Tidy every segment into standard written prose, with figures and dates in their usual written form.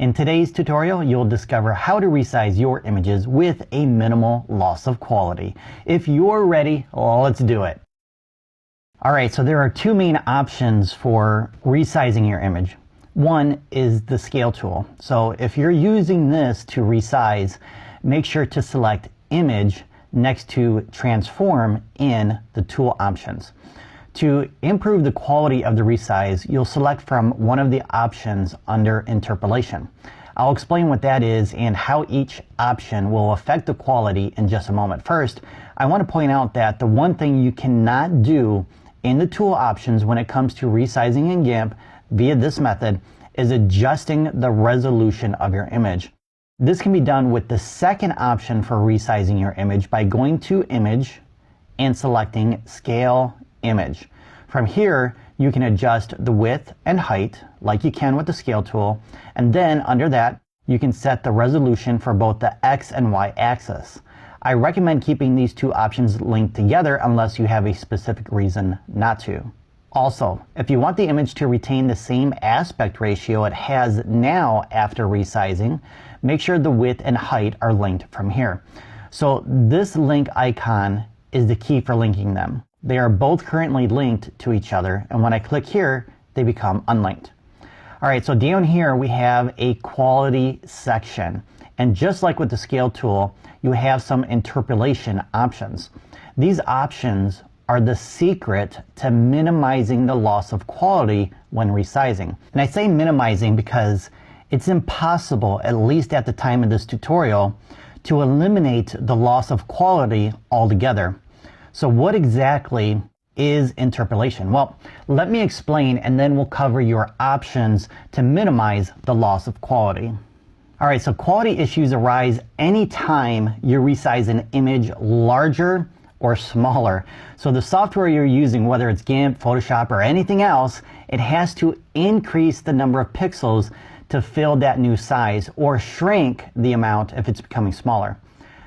In today's tutorial, you'll discover how to resize your images with a minimal loss of quality. If you're ready, let's do it. Alright, so there are two main options for resizing your image. One is the scale tool. So if you're using this to resize, make sure to select Image next to Transform in the tool options. To improve the quality of the resize, you'll select from one of the options under interpolation. I'll explain what that is and how each option will affect the quality in just a moment. First, I want to point out that the one thing you cannot do in the tool options when it comes to resizing in GIMP via this method is adjusting the resolution of your image. This can be done with the second option for resizing your image by going to Image and selecting Scale Image. From here, you can adjust the width and height like you can with the scale tool, and then under that, you can set the resolution for both the X and Y axis. I recommend keeping these two options linked together unless you have a specific reason not to. Also, if you want the image to retain the same aspect ratio it has now after resizing, make sure the width and height are linked from here. So this link icon is the key for linking them. They are both currently linked to each other, and when I click here, they become unlinked. Alright, so down here we have a quality section, and just like with the scale tool, you have some interpolation options. These options are the secret to minimizing the loss of quality when resizing. And I say minimizing because it's impossible, at least at the time of this tutorial, to eliminate the loss of quality altogether. So what exactly is interpolation? Well, let me explain and then we'll cover your options to minimize the loss of quality. Alright, so quality issues arise anytime you resize an image larger or smaller. So the software you're using, whether it's GIMP, Photoshop, or anything else, it has to increase the number of pixels to fill that new size or shrink the amount if it's becoming smaller.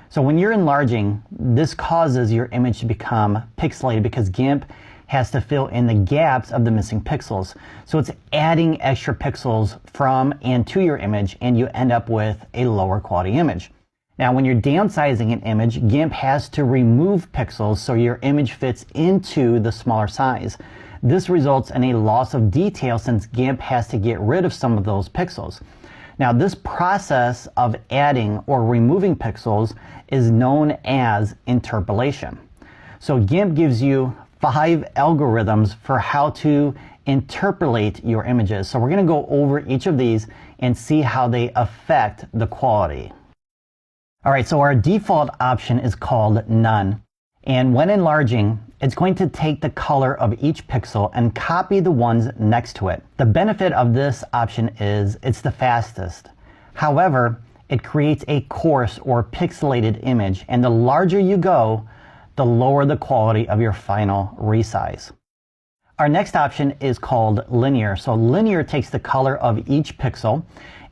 So when you're enlarging, this causes your image to become pixelated because GIMP has to fill in the gaps of the missing pixels. So it's adding extra pixels from and to your image, and you end up with a lower quality image. Now, when you're downsizing an image, GIMP has to remove pixels so your image fits into the smaller size. This results in a loss of detail since GIMP has to get rid of some of those pixels. Now, this process of adding or removing pixels is known as interpolation. So GIMP gives you 5 algorithms for how to interpolate your images. So we're going to go over each of these and see how they affect the quality. Alright, so our default option is called None. And when enlarging, it's going to take the color of each pixel and copy the ones next to it. The benefit of this option is it's the fastest. However, it creates a coarse or pixelated image, and the larger you go, the lower the quality of your final resize. Our next option is called Linear. So Linear takes the color of each pixel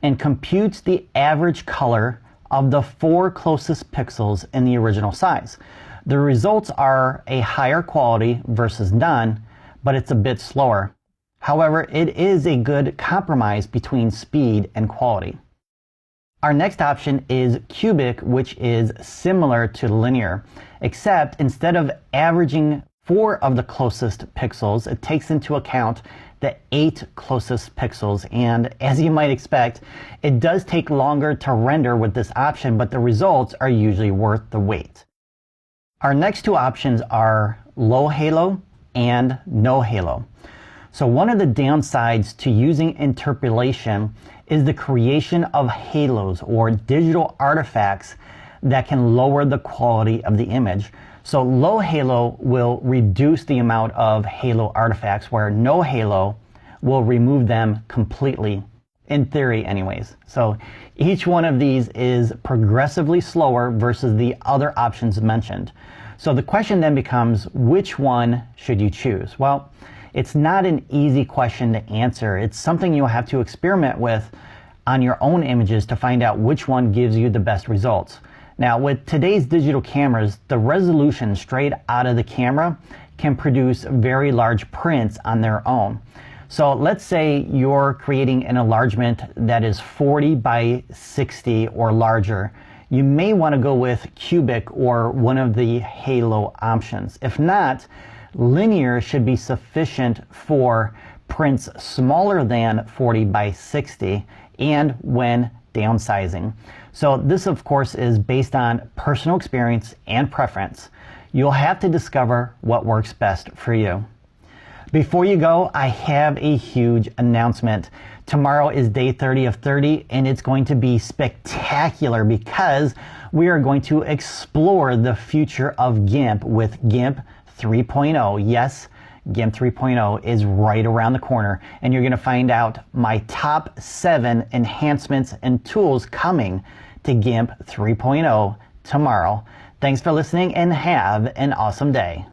and computes the average color of the 4 closest pixels in the original size. The results are a higher quality versus None, but it's a bit slower. However, it is a good compromise between speed and quality. Our next option is Cubic, which is similar to Linear, except instead of averaging 4 of the closest pixels, it takes into account the 8 closest pixels, and as you might expect, it does take longer to render with this option, but the results are usually worth the wait. Our next two options are Low Halo and No Halo. So one of the downsides to using interpolation is the creation of halos or digital artifacts that can lower the quality of the image. So low halo will reduce the amount of halo artifacts, where no halo will remove them completely, in theory anyways. So each one of these is progressively slower versus the other options mentioned. So the question then becomes, which one should you choose? Well, it's not an easy question to answer. It's something you'll have to experiment with on your own images to find out which one gives you the best results. Now, with today's digital cameras, the resolution straight out of the camera can produce very large prints on their own. So let's say you're creating an enlargement that is 40 by 60 or larger. You may want to go with cubic or one of the halo options. If not, linear should be sufficient for prints smaller than 40 by 60 and when downsizing. So this, of course, is based on personal experience and preference. You'll have to discover what works best for you. Before you go, I have a huge announcement. Tomorrow is day 30 of 30, and it's going to be spectacular because we are going to explore the future of GIMP with GIMP 3.0. Yes, GIMP 3.0 is right around the corner, and you're going to find out my top 7 enhancements and tools coming to GIMP 3.0 tomorrow. Thanks for listening and have an awesome day.